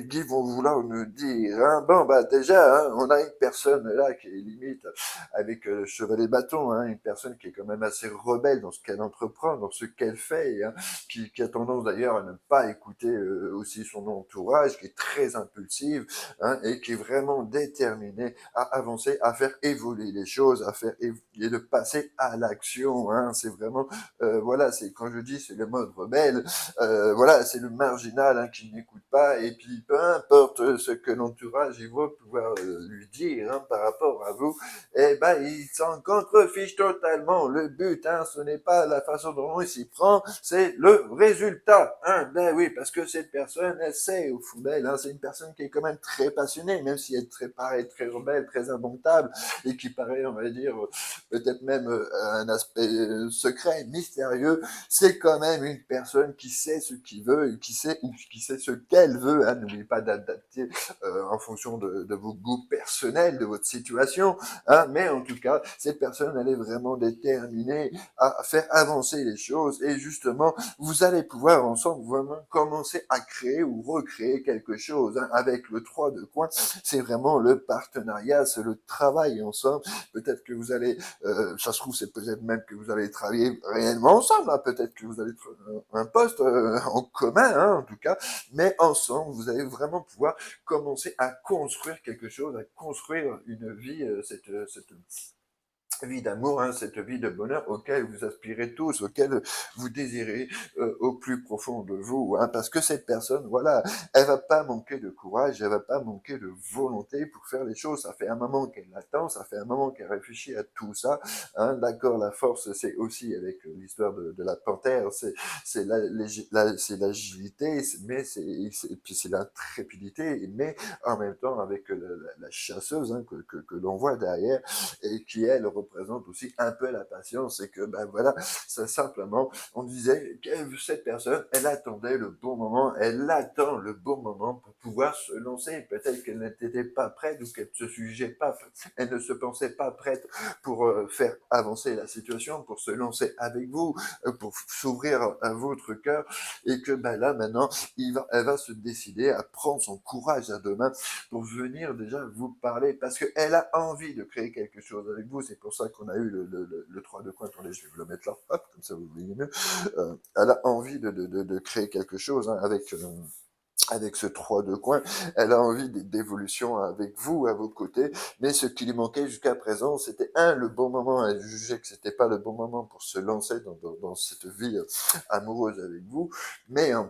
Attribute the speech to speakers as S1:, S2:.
S1: qui vont vouloir nous dire, hein, bon bah déjà, hein, on a une personne là qui est limite avec le cheval et bâton, hein, une personne qui est quand même assez rebelle dans ce qu'elle entreprend, dans ce qu'elle fait, hein, qui a tendance d'ailleurs à ne pas écouter aussi son entourage, qui est très impulsive, hein, et qui est vraiment déterminée à avancer, à faire évoluer les choses, à faire et de passer à l'action. Hein, c'est vraiment, voilà, c'est quand je dis c'est le mode rebelle, voilà, c'est le marginal, hein, qui n'écoute pas, et puis peu importe ce que l'entourage il va pouvoir lui dire, hein, par rapport à vous, eh ben il s'en contrefiche totalement. Le but, hein, ce n'est pas la façon dont il s'y prend, c'est le résultat. Hein. Ben oui, parce que cette personne, elle sait au fond d'elle, hein, c'est une personne qui est quand même très passionnée, même si elle paraît très rebelle, très indomptable, et qui paraît, on va dire, peut-être même un aspect secret, mystérieux, c'est quand même une personne qui sait ce qu'il veut, qui sait ou qui sait ce qu'elle veut. Hein. N'oubliez pas d'adapter en fonction de vos goûts personnels, de votre situation. Hein. Mais en tout cas, cette personne, elle est vraiment déterminée à faire avancer les choses. Et justement, vous allez pouvoir ensemble vraiment commencer à créer ou recréer quelque chose. Hein. Avec le 3 de coin, c'est vraiment le partenariat, c'est le travail ensemble. Peut-être que vous allez ça se trouve, c'est peut-être même que vous allez travailler réellement ensemble, hein. Peut-être que vous allez un poste en commun, hein, en tout cas, mais ensemble, vous allez vraiment pouvoir commencer à construire quelque chose, à construire une vie, cette vie d'amour, hein, cette vie de bonheur auquel vous aspirez tous, auquel vous désirez au plus profond de vous, hein, parce que cette personne, voilà, elle va pas manquer de courage, elle va pas manquer de volonté pour faire les choses. Ça fait un moment qu'elle l'attend, ça fait un moment qu'elle réfléchit à tout ça. Hein, d'accord, la force, c'est aussi avec l'histoire de la panthère, c'est c'est l'agilité, mais puis c'est l'intrépidité, mais en même temps avec la chasseuse, hein, que l'on voit derrière, et qui elle représente aussi un peu la patience, et que ben voilà, ça simplement, on disait que cette personne, elle attendait le bon moment, elle attend le bon moment pour pouvoir se lancer. Peut-être qu'elle n'était pas prête ou qu'elle ne se jugeait pas, elle ne se pensait pas prête pour faire avancer la situation, pour se lancer avec vous, pour s'ouvrir à votre cœur, et que ben là maintenant, elle va se décider à prendre son courage à deux mains pour venir déjà vous parler, parce qu'elle a envie de créer quelque chose avec vous. C'est pour ça qu'on a eu le 3 de coin. Attendez, je vais vous le mettre là, hop, comme ça vous voyez mieux. Elle a envie de créer quelque chose, hein, avec ce 3 de coin, elle a envie d'évolution avec vous, à vos côtés, mais ce qui lui manquait jusqu'à présent, c'était le bon moment. Elle jugeait que c'était pas le bon moment pour se lancer dans cette vie amoureuse avec vous, mais en